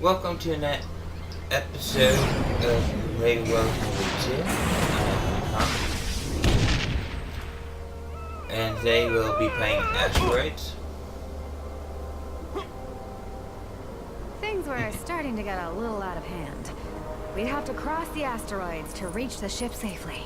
Welcome to an episode of Lego World Movie 2. And today we'll be playing Asteroids. Things were starting to get a little out of hand. We'd have to cross the asteroids to reach the ship safely.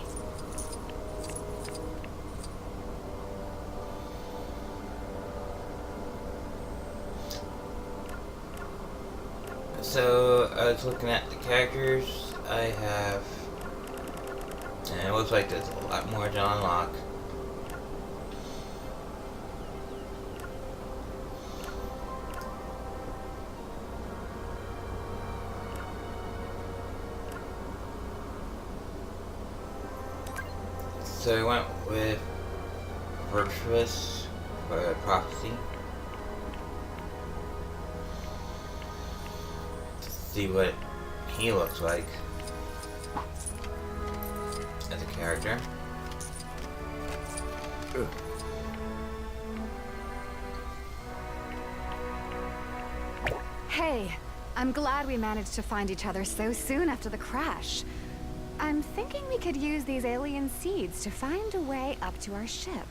So, I was looking at the characters I have, and it looks like there's a lot more to unlock. So I went with Virtuous for Prophecy. See what he looks like as a character. Ooh. Hey, I'm glad we managed to find each other so soon after the crash. I'm thinking we could use these alien seeds to find a way up to our ship.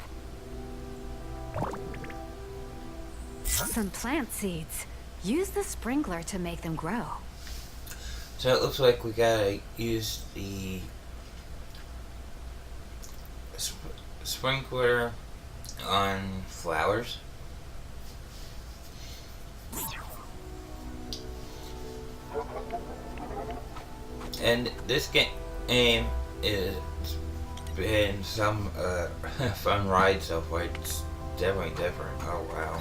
Some plant seeds. Use the sprinkler to make them grow. So it looks like we gotta use the sprinkler on flowers. And this game is been some fun ride so far. It's definitely different. Oh wow.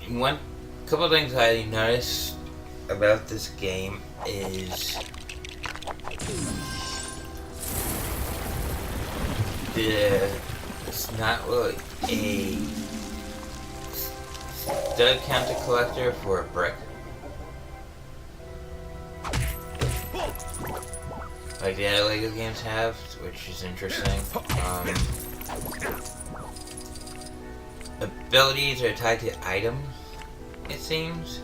One couple things I noticed about this game is it's not really a stud counter collector for a brick. Like the other Lego games have, which is interesting. Abilities are tied to items, it seems.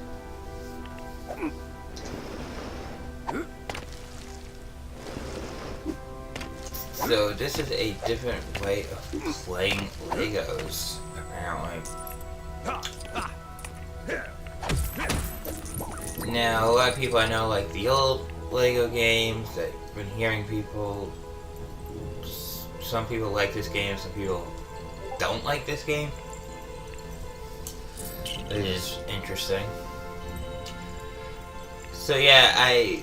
So this is a different way of playing Legos, apparently. Now, a lot of people I know like the old Lego games. I've been hearing people, some people like this game, some people don't like this game. It is interesting. So yeah, I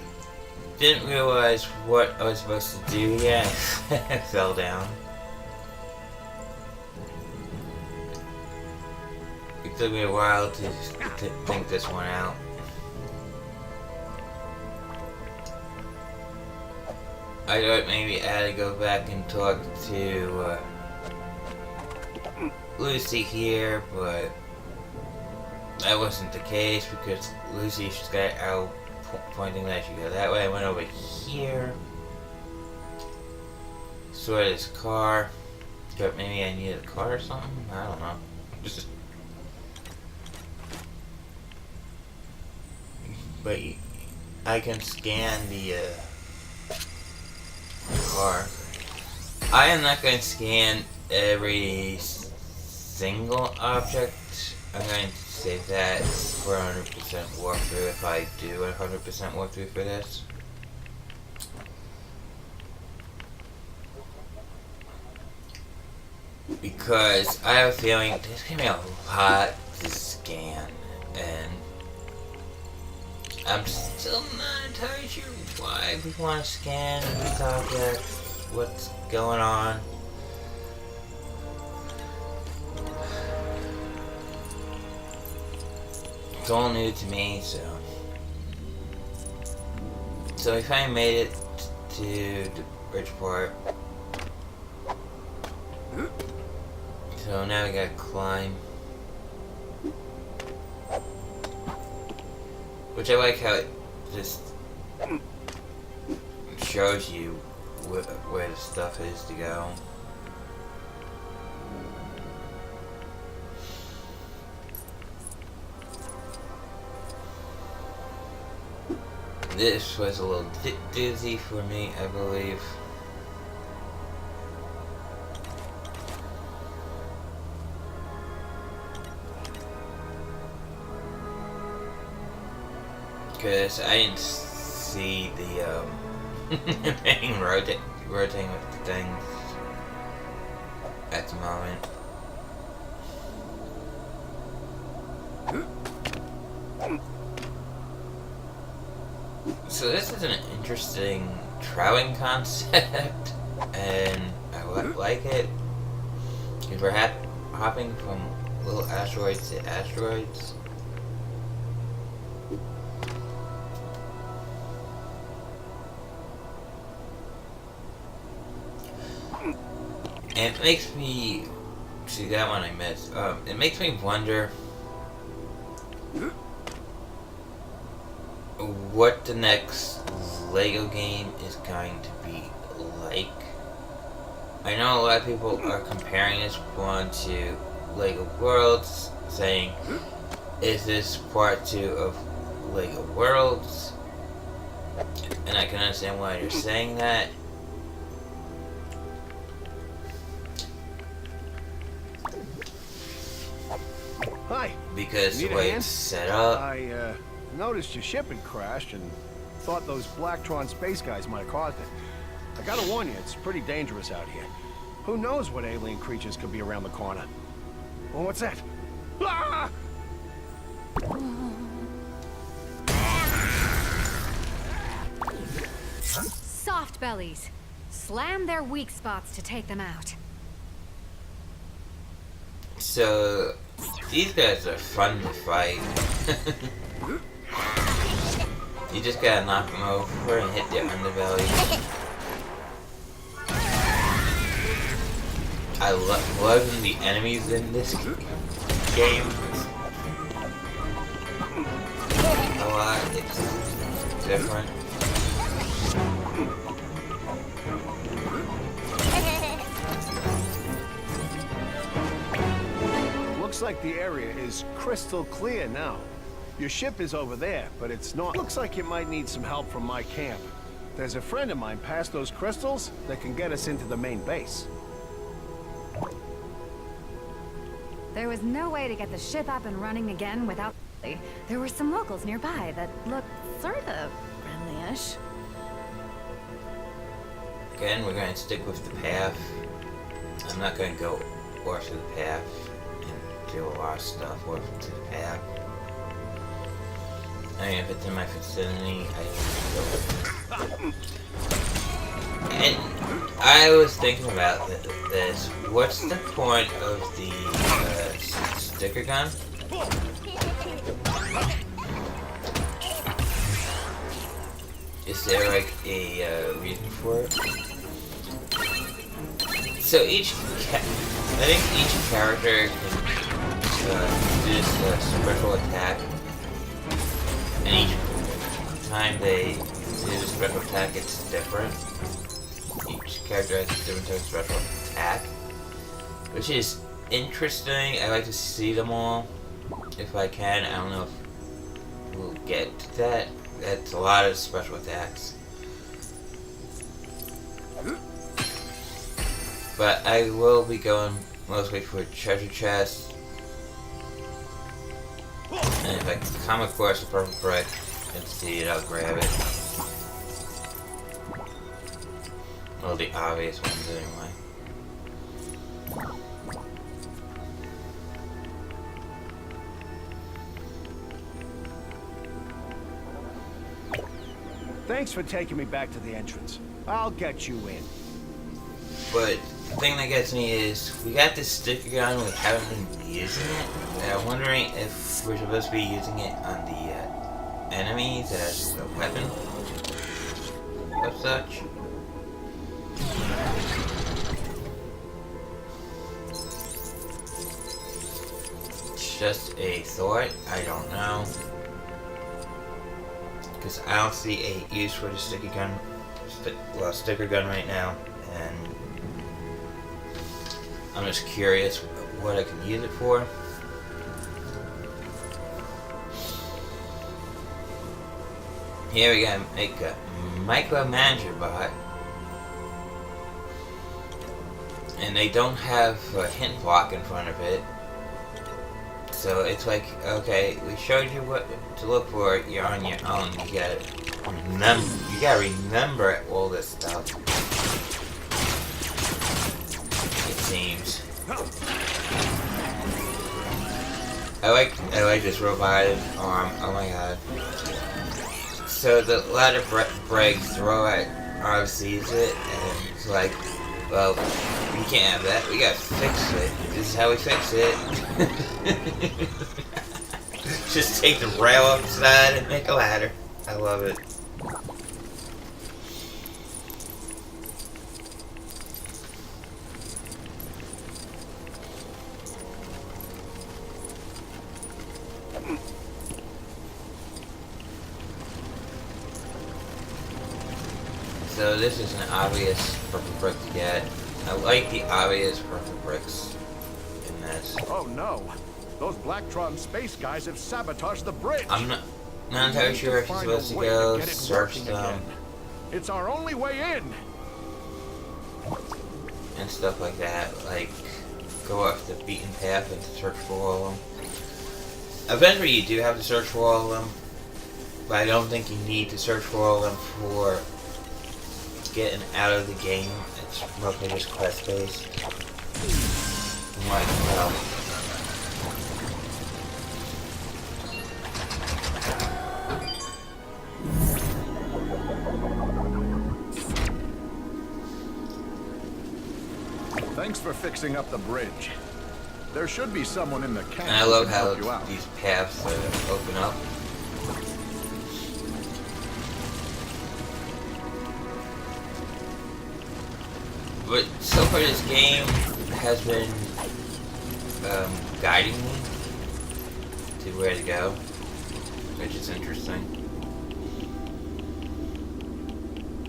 didn't realize what I was supposed to do yet. I fell down. It took me a while to think this one out. I thought maybe I had to go back and talk to Lucy here, but that wasn't the case because Lucy just got out pointing that I should go that way. I went over here, saw this car, thought maybe I needed a car or something. I don't know. But I can scan the car. I am not going to scan every single object. I'm going to save that for 100% walkthrough if I do a 100% walkthrough for this. Because I have a feeling there's going to be a lot to scan, and I'm still not entirely sure why we want to scan these objects, what's going on. It's all new to me, so we finally made it to the bridge part. So now we gotta climb. Which I like how it just shows you where the stuff is to go. This was a little doozy for me, I believe. Because I didn't see the thing rotating with the things at the moment. So this is an interesting traveling concept, and I like it. Because we're hopping from little asteroids to asteroids. And it makes me see that one I missed. It makes me wonder what the next Lego game is going to be like. I know a lot of people are comparing this one to Lego Worlds, saying, is this part 2 of Lego Worlds? And I can understand why you're saying that. Hi. Because the way it's set up. I noticed your ship had crashed and thought those Blacktron space guys might have caused it. I gotta warn you, it's pretty dangerous out here. Who knows what alien creatures could be around the corner? Oh, what's that? Ah! Soft bellies. Slam their weak spots to take them out. So, these guys are fun to fight. You just gotta knock them over and hit their underbelly. I love the enemies in this game a lot. It's different. Looks like the area is crystal clear now. Your ship is over there, but it's not. Looks like you might need some help from my camp. There's a friend of mine past those crystals that can get us into the main base. There was no way to get the ship up and running again without... There were some locals nearby that looked sort of friendly-ish. Again, we're going to stick with the path. I'm not going to go off to the path and do a lot of stuff off to the path. I mean, if it's in my vicinity, I can go. And I was thinking about this. What's the point of the sticker gun? Is there like a reason for it? So I think each character can do this special attack, and each time they do the special attack, it's different. Each character has a different type of special attack, which is interesting. I like to see them all if I can. I don't know if we'll get to that. That's a lot of special attacks. But I will be going mostly for treasure chests. And if I come across a purple brick and see it, I'll grab it. Well, the obvious ones anyway. Thanks for taking me back to the entrance. I'll get you in. But the thing that gets me is, we got this sticker gun, we haven't been using it. And I'm wondering if we're supposed to be using it on the enemies as a weapon of such. It's just a thought, I don't know. Because I don't see a use for the sticker gun right now, and I'm just curious what I can use it for. Here we gotta make a micromanager bot. And they don't have a hint block in front of it. So it's like, okay, we showed you what to look for, you're on your own. You gotta remember all this stuff. It seems. I like this robotic arm. Oh my god. So the ladder breaks, the robot arm sees it, and it's like, well, we can't have that. We gotta fix it. This is how we fix it. Just take the rail upside and make a ladder. I love it. So this is an obvious purple brick to get. I like the obvious purple bricks in this. Oh no! Those Blacktron space guys have sabotaged the bridge! I'm not entirely sure if you're supposed to go search them. It's our only way in! And stuff like that. Like, go off the beaten path and search for all of them. Eventually you do have to search for all of them. But I don't think you need to search for all of them for getting out of the game. It's mostly just quest based. Like, well. Thanks for fixing up the bridge. There should be someone in the camp. And I love how these paths open up. But so far this game has been guiding me to where to go, which is interesting.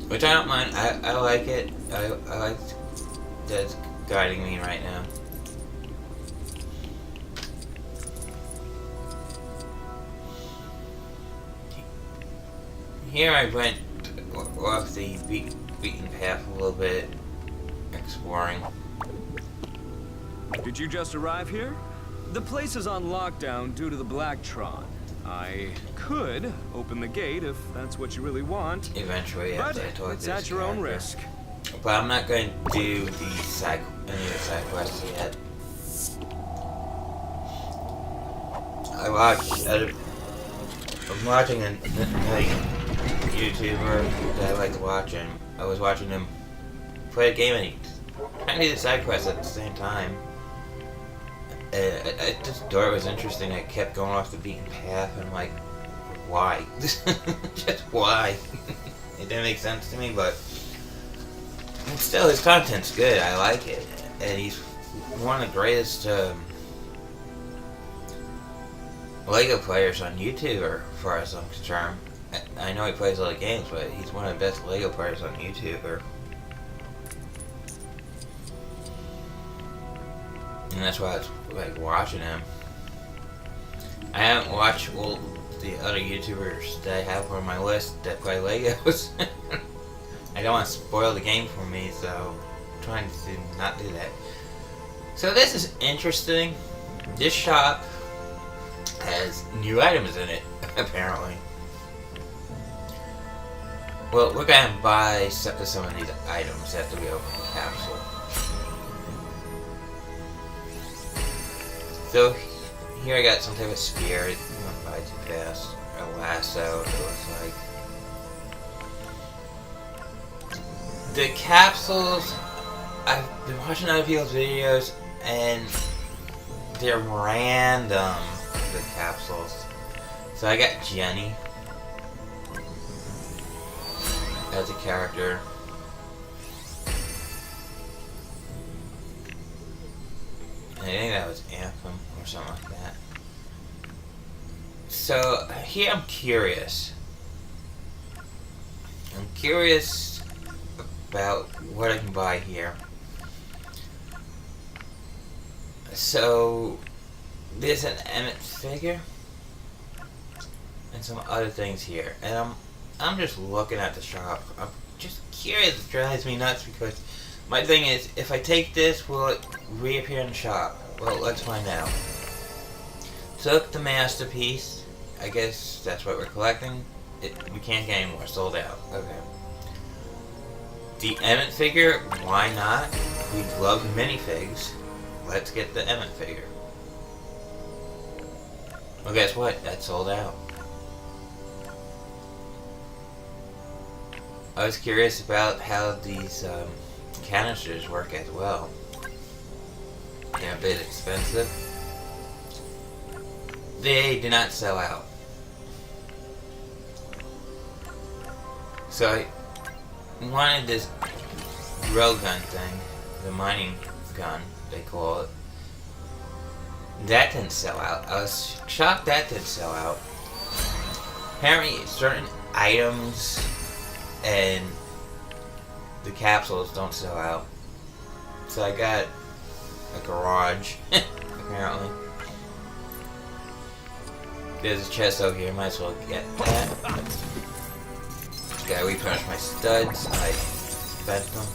Which I don't mind. I like it. I like that it's guiding me right now. Here I went off the beaten path a little bit, exploring. Did you just arrive here? The place is on lockdown due to the Blacktron. I could open the gate if that's what you really want. Eventually, but after I talk it's to this at your own character. risk. But I'm not going to do any of the side quests yet. I'm watching a YouTuber that I like to watch, and I was watching him play a game, and he kind of did side quests at the same time. I just thought it was interesting. I kept going off the beaten path, and I'm like, why? Just why? It didn't make sense to me, but still, his content's good. I like it, and he's one of the greatest Lego players on YouTube, as far as I'm concerned. I know he plays a lot of games, but he's one of the best Lego players on YouTube. And that's why I was like watching him. I haven't watched all the other YouTubers that I have on my list that play Legos. I don't want to spoil the game for me, so I'm trying to not do that. So this is interesting. This shop has new items in it, apparently. Well, we're gonna buy some of these items after we open the capsule. So here I got some type of spear. It went by too fast. A lasso, it looks like. The capsules, I've been watching other people's videos, and they're random, the capsules. So I got Jenny as a character. I think that was Anthem or something like that. So here I'm curious. I'm curious about what I can buy here. So there's an Emmett figure and some other things here, and I'm just looking at the shop. I'm just curious. It drives me nuts because my thing is, if I take this, will it reappear in the shop? Well, let's find out. Took the masterpiece. I guess that's what we're collecting. We can't get any more. Sold out. Okay. The Emmett figure, why not? We love minifigs. Let's get the Emmett figure. Well, guess what? That's sold out. I was curious about how these canisters work as well. They're a bit expensive. They do not sell out. So I wanted this drill gun thing, the mining gun, they call it. That didn't sell out. I was shocked that didn't sell out. Apparently certain items and the capsules don't sell out. So I got a garage, apparently. There's a chest over here, might as well get that. Gotta replenish my studs, I spent them.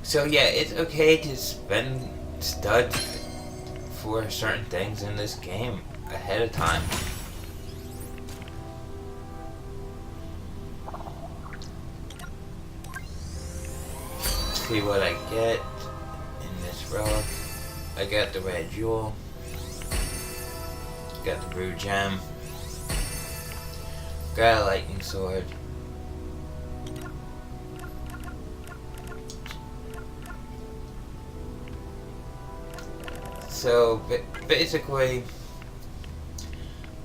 So yeah, it's okay to spend studs for certain things in this game ahead of time. See what I get in this relic. I got the red jewel. Got the blue gem. Got a lightning sword. So basically,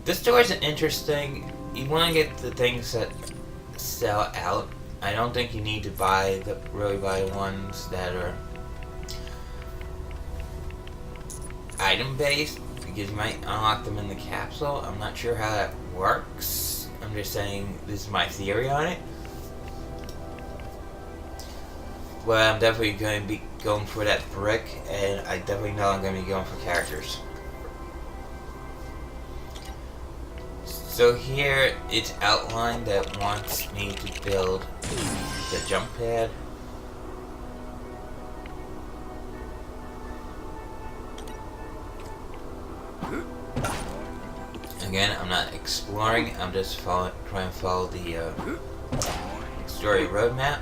this store is interesting. You want to get the things that sell out. I don't think you need to really buy the ones that are item based, because you might unlock them in the capsule. I'm not sure how that works. I'm just saying this is my theory on it. Well, I'm definitely going to be going for that brick, and I definitely know I'm going to be going for characters. So here, it's outlined that wants me to build the jump pad. Again, I'm not exploring, I'm just trying to follow the story roadmap.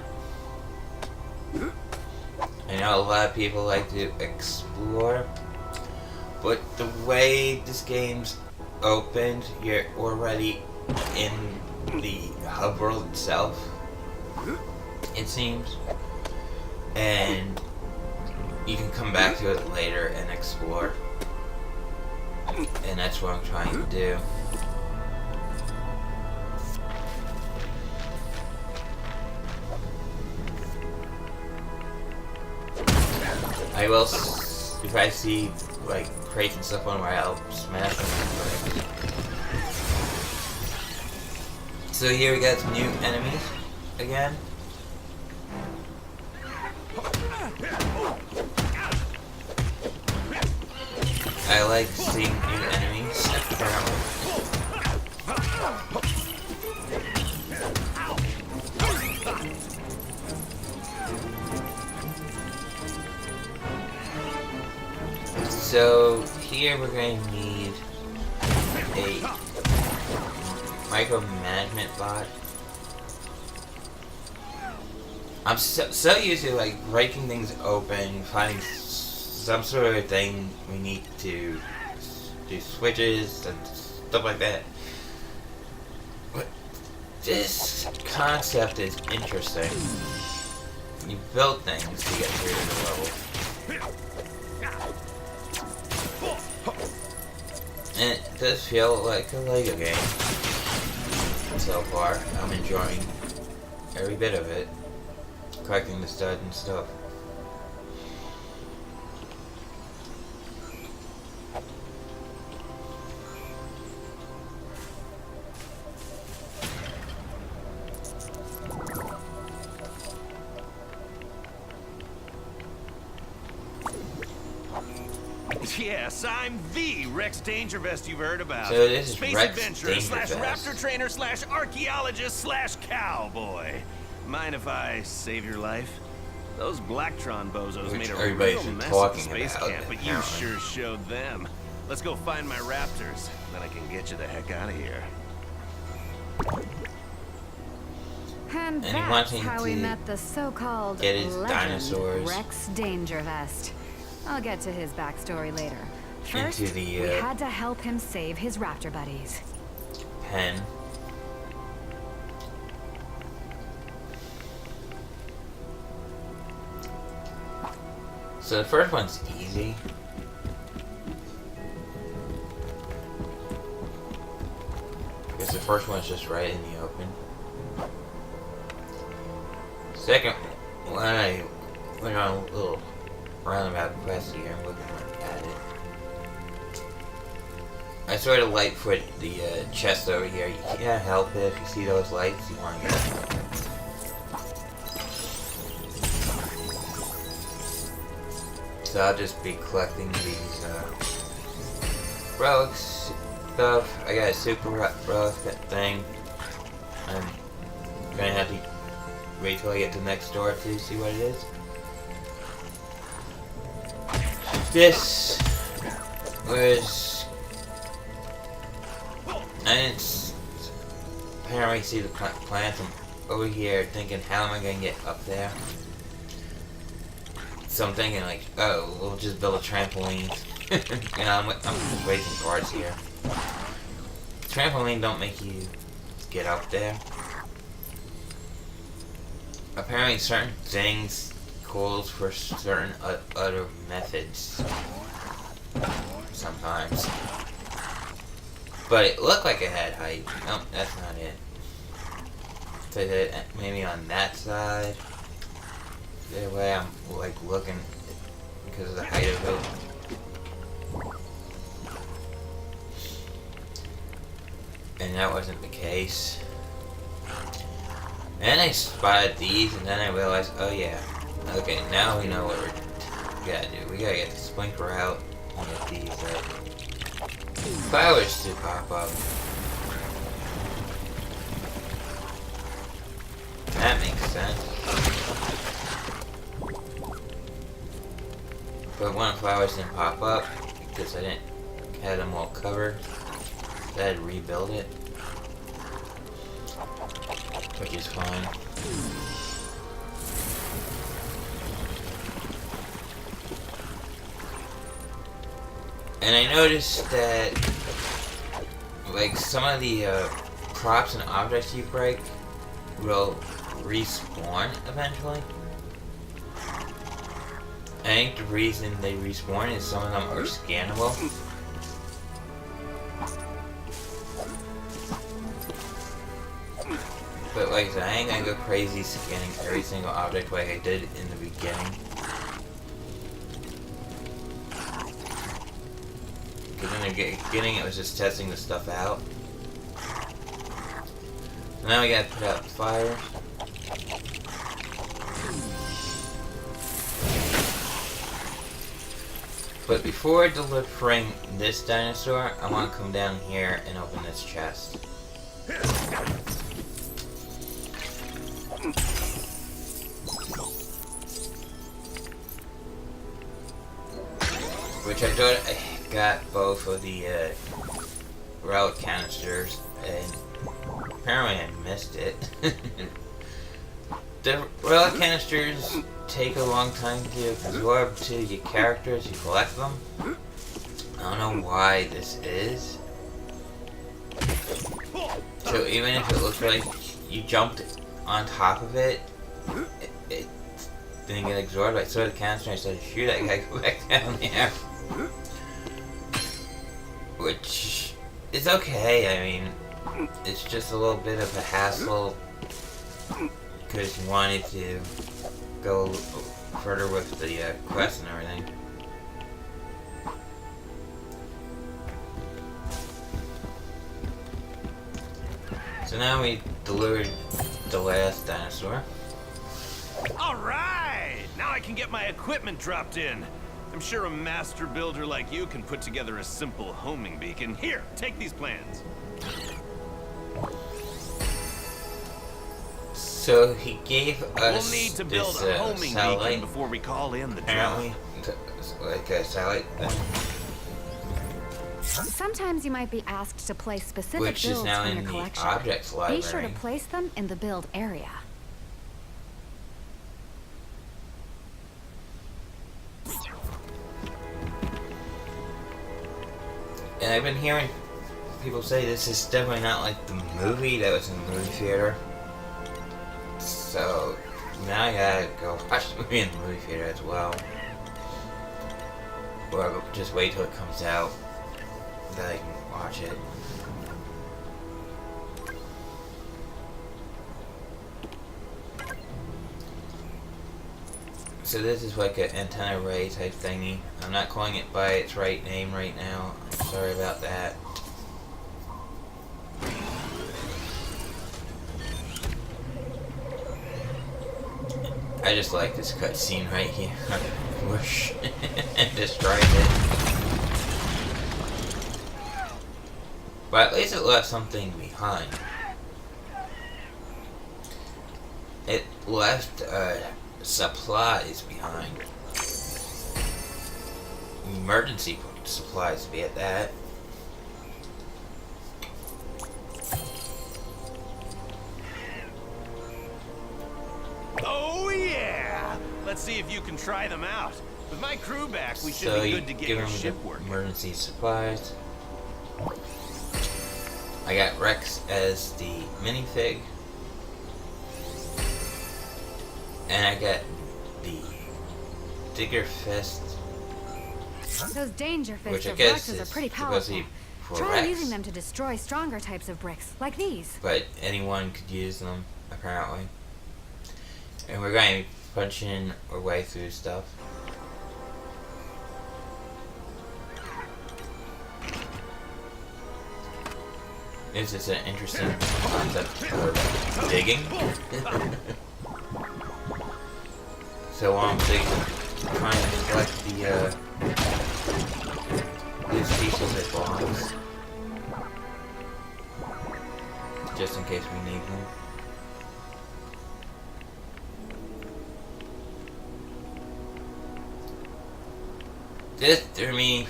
I know a lot of people like to explore, but the way this game's opened, you're already in the hub world itself, it seems, and you can come back to it later and explore, and that's what I'm trying to do. I will, if I see like crates and stuff on where I'll smash them. So here we got some new enemies again. I like seeing new enemies, apparently. So here we're going to need a micromanagement bot. I'm so used to like breaking things open, finding some sort of thing we need to do switches and stuff like that. But this concept is interesting. You build things to get through the level. And it does feel like a Lego game so far. I'm enjoying every bit of it. Collecting the studs and stuff. Yes, I'm the Rex Dangervest you've heard about. So this is Space Rex adventurer slash Dangervest. raptor trainer slash archaeologist slash cowboy. Mind if I save your life? Those Blacktron bozos Which made a everybody's real been mess talking at the space about, camp, but you apparently. sure showed them. Let's go find my raptors, then I can get you the heck out of here. And he that's wants me how we to met the so-called get his legend dinosaurs Rex Dangervest. I'll get to his backstory later. First, into the we had to help him save his raptor buddies. pen. So the first one's easy. Because the first one's just right in the open. Second, when I went on a little roundabout quest here, I'm looking at it. I sort of lightfoot the chest over here. You can't help it if you see those lights, you want to get them. So I'll just be collecting these relics stuff. I got a super relic thing. I'm gonna have to wait till I get to the next door to see what it is. This was... I didn't apparently see the plants. I'm over here thinking, how am I gonna get up there? So I'm thinking like, oh, we'll just build a trampoline. And I'm just wasting parts here. Trampoline don't make you get up there. Apparently certain things calls for certain other methods. Sometimes. But it looked like it had height. Nope, that's not it. So that maybe on that side. The way I'm like looking because of the height of it. And that wasn't the case. And I spotted these and then I realized, oh yeah. Okay, now we know what we gotta do. We gotta get the sprinkler out and get these flowers to pop up. That makes sense. But one of the flowers didn't pop up because I didn't have them all covered. So I had to rebuild it. Which is fine. And I noticed that like some of the props and objects you break will respawn eventually. I think the reason they respawn is some of them are scannable. But like I said, I ain't gonna go crazy scanning every single object like I did in the beginning. Because in the beginning it was just testing the stuff out. So now we gotta put out the fire. But before delivering this dinosaur, I want to come down here and open this chest. Which I thought I got both of the relic canisters, and apparently I missed it. The relic canisters take a long time to absorb to your characters, you collect them. I don't know why this is. So even if it looks like you jumped on top of it, it didn't get absorbed. I saw the canister and I said, shoot, I gotta go back down there. Which is okay, I mean, it's just a little bit of a hassle because you wanted to go further with the quest and everything. So now we delivered the last dinosaur. All right, now I can get my equipment dropped in. I'm sure a master builder like you can put together a simple homing beacon. Here, take these plans. So he gave us We'll need to build this a homing beacon satellite, before we call in the apparently, drone. like a satellite thing, Sometimes you might be asked to place specific which is builds now from in your the collection. objects library. Be sure to place them in the build area. And I've been hearing people say this is definitely not like the movie that was in the movie theater. So now I gotta go watch the movie in the movie theater as well. Or I'll just wait till it comes out that I can watch it. So this is like an antenna array type thingy. I'm not calling it by its right name right now. I'm sorry about that. I just like this cutscene right here. Whoosh. Destroyed it. But at least it left something behind. It left supplies behind. Emergency supplies to be at that. Oh yeah! Let's see if you can try them out. With my crew back, we should So be you good to get give your them ship the working. emergency supplies. I got Rex as the minifig. And I got the Digger Fist, Those danger which fists I of guess Rexes are is pretty supposed to powerful. be for Try Rex. using them to destroy stronger types of bricks, like these. But anyone could use them, apparently. And we're going to be punching our way through stuff. This is an interesting concept of digging. So while I'm digging, I'm trying to collect these pieces of blocks. Just in case we need them. This threw me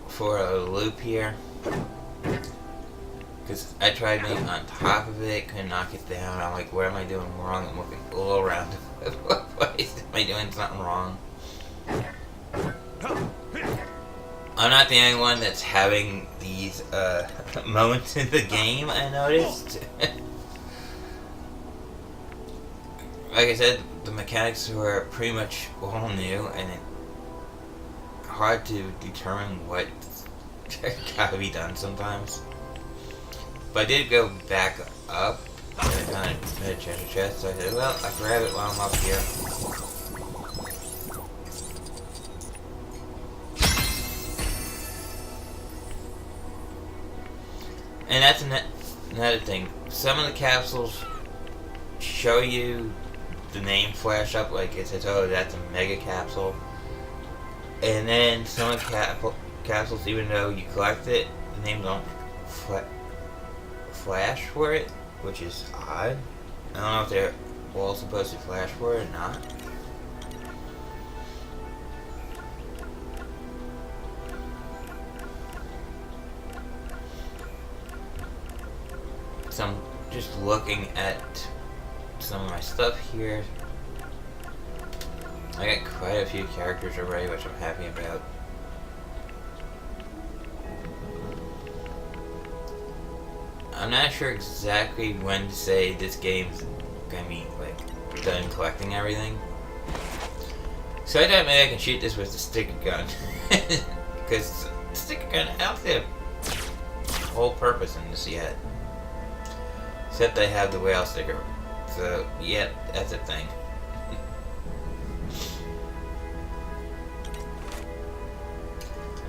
for a loop here. Because I tried being on top of it, couldn't knock it down. I'm like, what am I doing wrong? I'm looking all around. What am I doing something wrong? I'm not the only one that's having these moments in the game, I noticed. Like I said, the mechanics were pretty much all new, and it's hard to determine what gotta be done sometimes. But I did go back up, and I found a treasure chest, so I said, well, I'll grab it while I'm up here. And that's another thing. Some of the capsules show you the name flash up, like it says, oh, that's a mega capsule. And then some of the capsules, even though you collect it, the names don't flash for it, which is odd. I don't know if they're all supposed to flash for it or not. So I'm just looking at some of my stuff here. I got quite a few characters already, which I'm happy about. I'm not sure exactly when to say this game's gonna be like done collecting everything. So I thought maybe I can shoot this with the sticker gun. Because the sticker gun, I don't see a whole purpose in this yet. Except I have the whale sticker. So, yeah, that's a thing.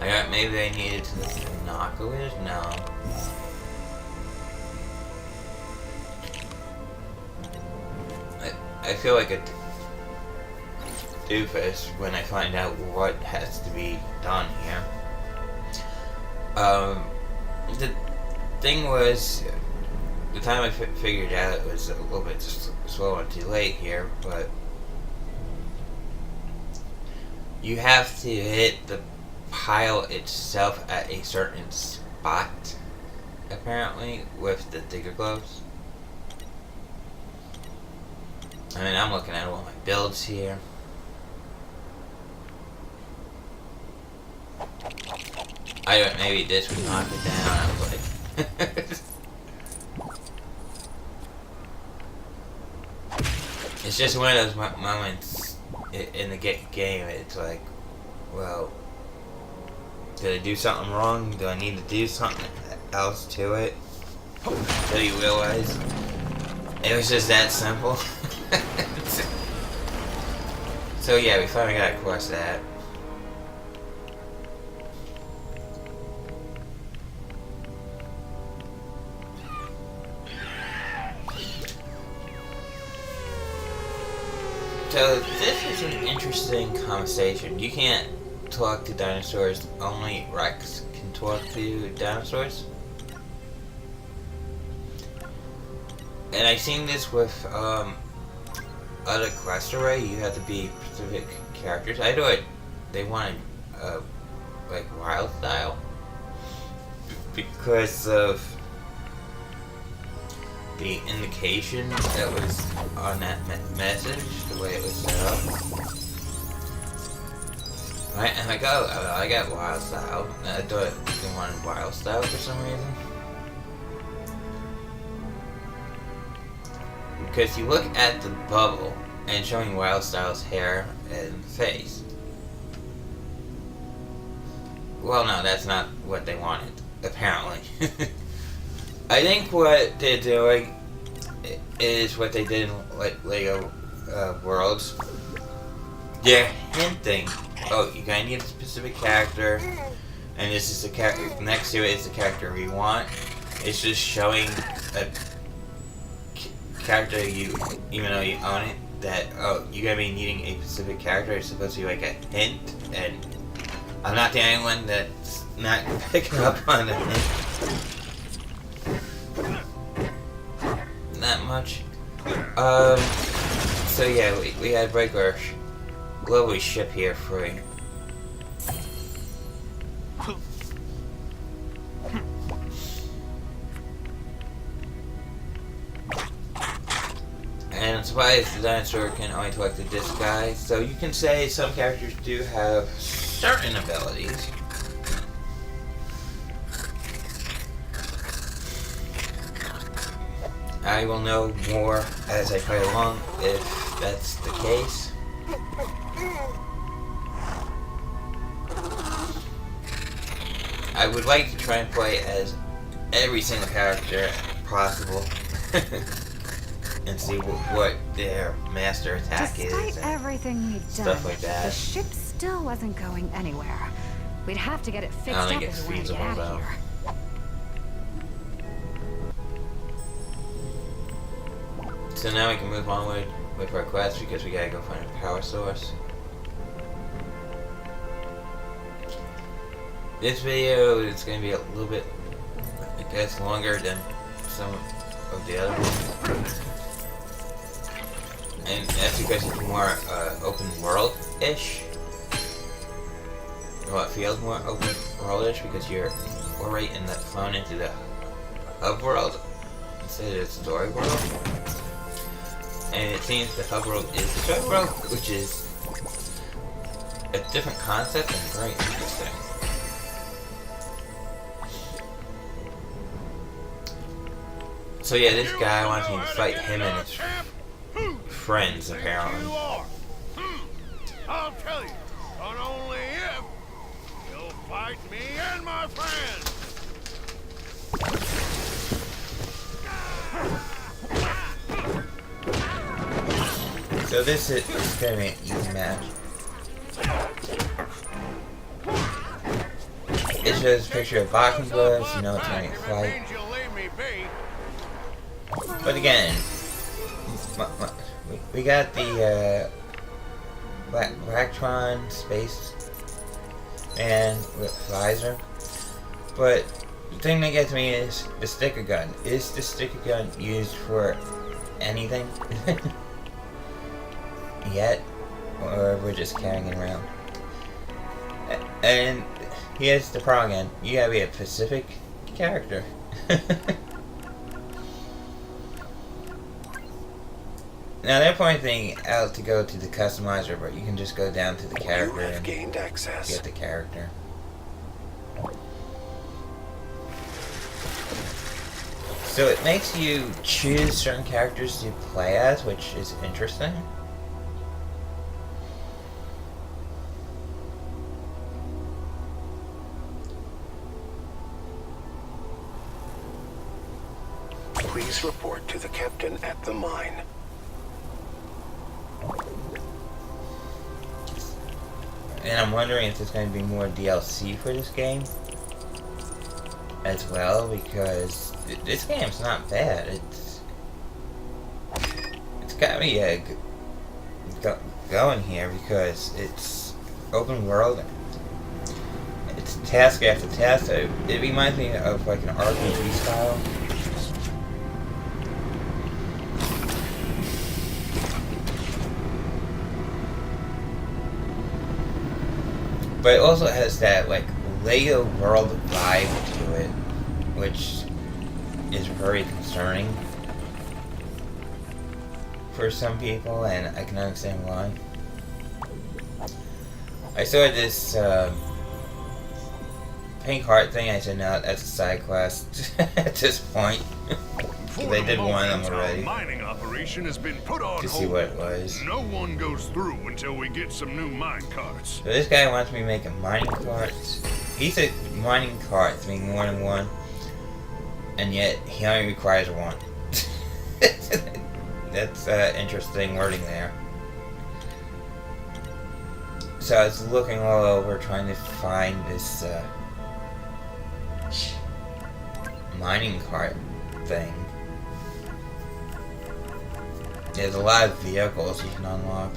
I got, maybe I needed to binoculars? No. I feel like doofus when I find out what has to be done here. The thing was, the time I figured out it was a little bit slow and too late here, but you have to hit the pile itself at a certain spot, apparently, with the digger gloves. I mean, I'm looking at all my builds here. I thought maybe this would knock it down. I was like, it's just one of those moments in the game. It's like, well, did I do something wrong? Do I need to do something else to it? Until you realize it was just that simple. So yeah, we finally got across that. So this is an interesting conversation. You can't talk to dinosaurs, only Rex can talk to dinosaurs. And I've seen this with other quest array. You have to be specific characters. I thought they wanted like wild style because of the indication that was on that message, the way it was set up. Right, and I go, I got wild style. I thought they wanted wild style for some reason. Because you look at the bubble and showing Wild Style's hair and face. Well, no, that's not what they wanted, apparently. I think what they're doing is what they did in Lego Worlds. They're hinting, oh, you're gonna need a specific character, and this is the character, next to it is the character we want. It's just showing a character you, even though you own it, that, oh, you're gonna be needing a specific character. It's supposed to be like a hint, and I'm not the only one that's not picking up on the hint. Not much. So yeah, we gotta break our lovely ship here free. And I'm surprised the dinosaur can only talk to this guy. So you can say some characters do have certain abilities. I will know more as I play along if that's the case. I would like to try and play as every single character possible. And see what their master attack is. Despite everything we've done, stuff like that. The ship still wasn't going anywhere. We'd have to get it fixed up if we wanted to get out of here. So now we can move on with our quest because we gotta go find a power source. This video is gonna be a little bit, I guess, longer than some of the other ones. And that's because it's more open world-ish. Well, it feels more open world-ish because you're already flown into the hub world instead of the story world. And it seems the hub world is the story world, which is a different concept and very interesting. So yeah, this guy wants me to fight him and his friends, apparently. I'll tell you, but only if you'll fight me and my friends. So this is gonna be an easy match. It shows a picture of boxing gloves, you know it's gonna be a fight. But again, we got the Blacktron space and with visor. But the thing that gets me is the sticker gun. Is the sticker gun used for anything yet, or we're just carrying it around? And here's the problem again. You gotta be a Pacific character. Now they're pointing out to go to the customizer, but you can just go down to the character and gained access. get the character. So it makes you choose certain characters to play as, which is interesting. Please report to the captain at the mine. And I'm wondering if there's going to be more DLC for this game as well, because this game's not bad. It's got me going here because it's open world. It's task after task. It reminds me of like an RPG style. But it also has that like Lego world vibe to it, which is very concerning for some people, and I can understand why. I saw this pink heart thing. I said, no, that's a side quest at this point. They did one of them already. Mining operation has been put on To see what it was. No one goes through until we get some new mine carts. So this guy wants me to make a mining cart. He said mining carts mean more than one, and yet he only requires one. That's interesting wording there. So I was looking all over trying to find this mining cart thing. There's a lot of vehicles you can unlock,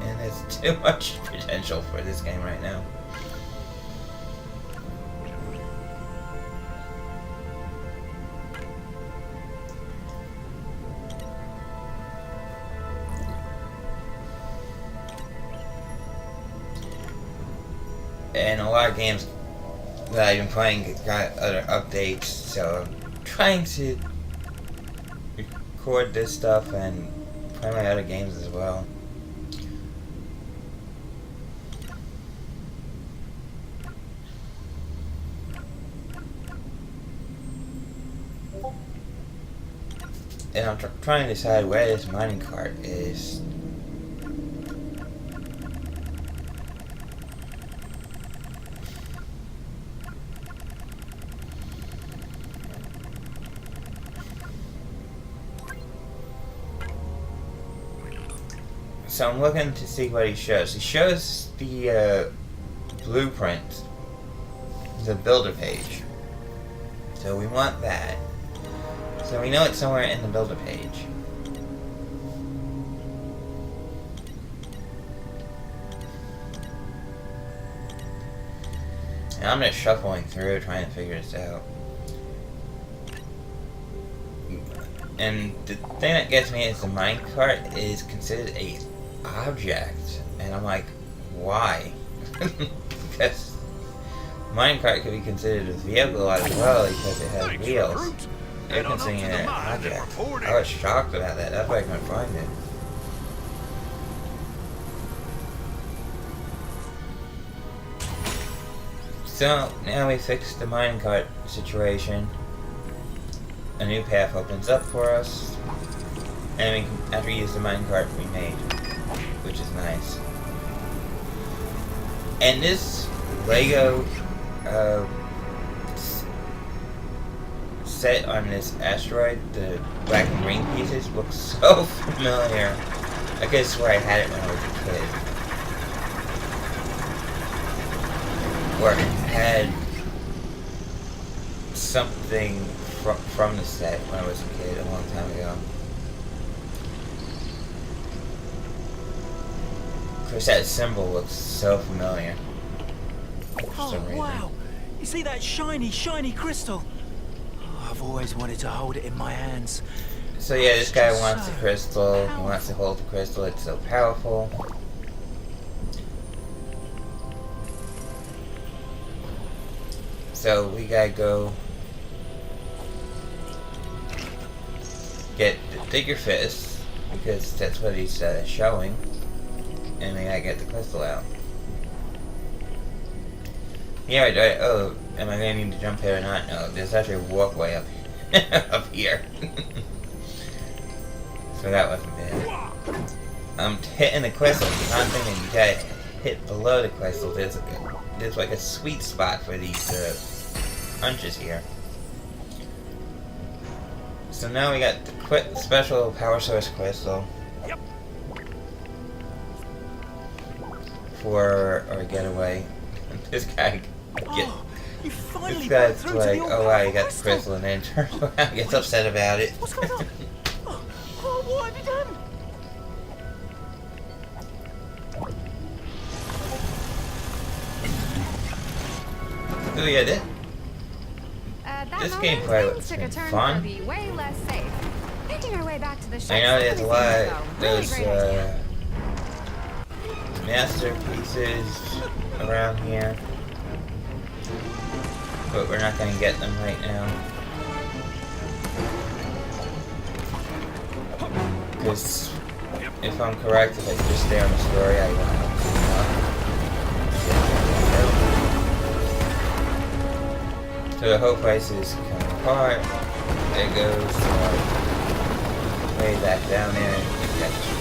and there's too much potential for this game right now. And a lot of games that I've been playing got other updates, so I'm trying to record this stuff and play my other games as well. And I'm trying to decide where this mining cart is. So I'm looking to see what he shows. He shows the blueprint, the builder page. So we want that. So we know it's somewhere in the builder page. And I'm just shuffling through trying to figure this out. And the thing that gets me is the minecart is considered a object, and I'm like, why? Because minecart could be considered a vehicle as well because it has wheels. They're considering it an object. I was shocked about that. That's why I couldn't find it. So now we fixed the minecart situation. A new path opens up for us, and we can after use the minecart we made, which is nice. And this Lego set on this asteroid, the black and green pieces, looks so familiar. I could swear I had it when I was a kid. Or I had something from the set when I was a kid a long time ago. course, that symbol looks so familiar. For Oh, some reason. wow. You see that shiny, shiny crystal? Oh, I've always wanted to hold it in my hands. So yeah, this guy It's wants the so crystal. He wants to hold the crystal. It's so powerful. So we gotta go get the bigger fist because that's what he's showing, and we gotta get the crystal out. Yeah, right. Oh, am I gonna need to jump here or not? No, there's actually a walkway up up here. So that wasn't bad. I'm hitting the crystal. The one thing that you gotta hit below the crystal. There's like a sweet spot for these punches here. So now we got the special power source crystal for our getaway. This guy Oh, you finally this broke guy's through like, to the oh wow, you all-powerful got the crystal, and then turns around, gets upset about it. What's going on? Oh, what have you done? So yeah, At that This moment, gameplay things looks took a turn fun. for the way less safe. Making our way back to the ship. I know there's a lot Really of great idea. masterpieces around here, but we're not gonna get them right now. Because if I'm correct, if I just stay on the story, I will have to. So the whole place is coming apart. There goes way back down there and it got destroyed.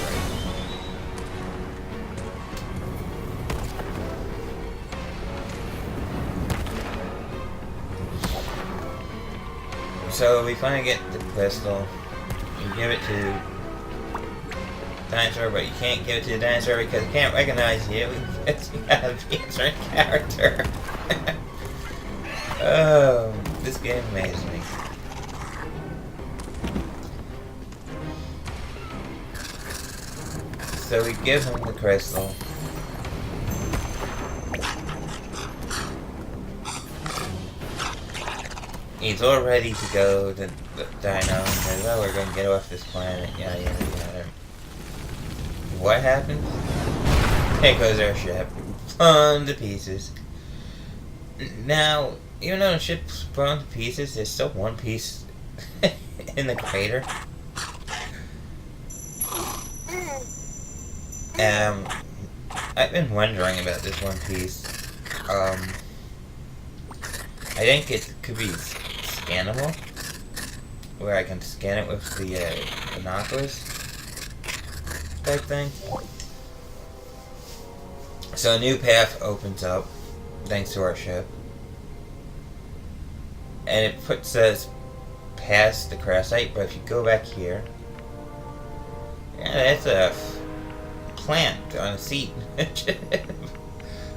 So we finally get the crystal. You give it to dinosaur, but you can't give it to the dinosaur because it can't recognize you. It's gotta be a certain character. Oh, this game amazes me. So we give him the crystal. He's all ready to go to the dino and says, oh, we're gonna get off this planet, yada yada yada. What happens? There goes our ship. Blown to pieces. Now, even though the ship's blown to pieces, there's still one piece in the crater. I've been wondering about this one piece. I think it could be scannable, where I can scan it with the binoculars type thing. So a new path opens up thanks to our ship, and it puts us past the crash site. But if you go back here, yeah, that's a plant on a seat.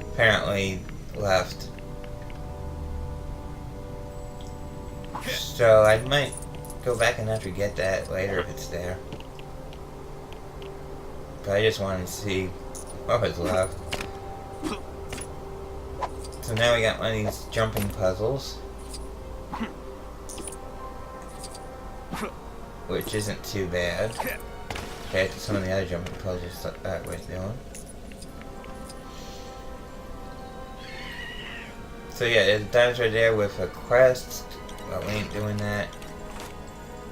Apparently left. So I might go back and actually get that later if it's there. But I just wanted to see what was left. So now we got one of these jumping puzzles, which isn't too bad compared to some of the other jumping puzzles that we're doing. So yeah, there's a dinosaur there with a quest. Well, we ain't doing that.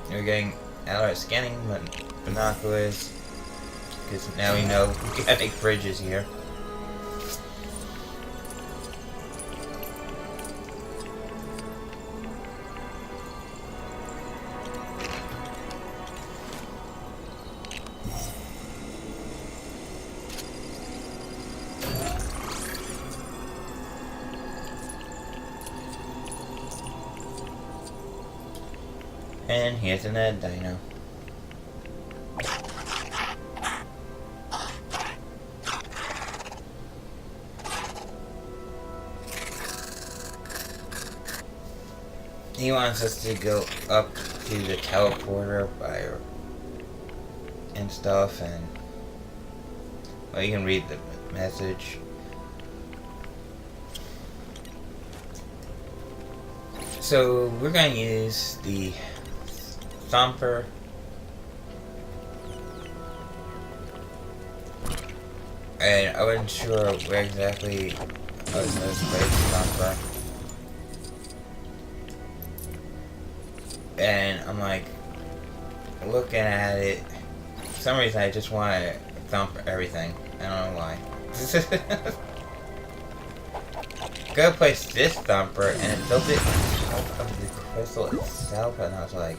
We're getting out our scanning binoculars, because now we know we gotta make bridges here. And here's another dino. He wants us to go up to the teleporter and stuff, and Well, you can read the message. So we're going to use the thumper. And I wasn't sure where exactly I was going to place the thumper. And I'm like, looking at it, for some reason I just want to thump everything. I don't know why. Go place this thumper and it built it on top of the crystal itself, and I was like,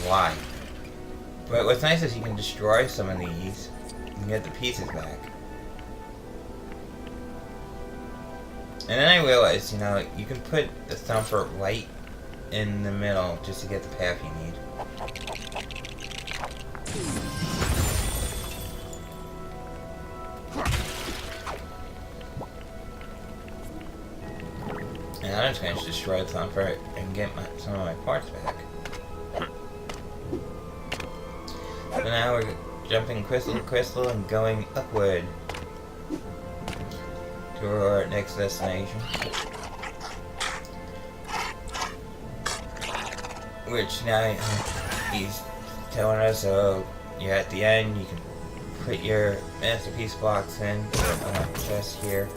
why? But what's nice is you can destroy some of these and get the pieces back. And then I realized, you know, you can put the thumper right in the middle just to get the path you need. And I'm just going to destroy the thumper and get some of my parts back. So now we're jumping crystal to crystal and going upward to our next destination. Which now he's telling us, oh, you're at the end, you can put your masterpiece blocks in the chest here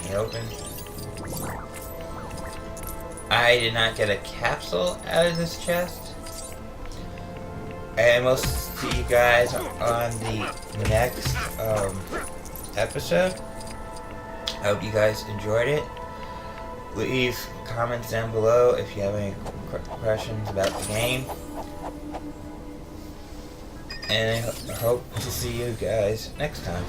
in the open. I did not get a capsule out of this chest. And we'll see you guys on the next episode. I hope you guys enjoyed it. Leave comments down below if you have any questions about the game. And I hope to see you guys next time.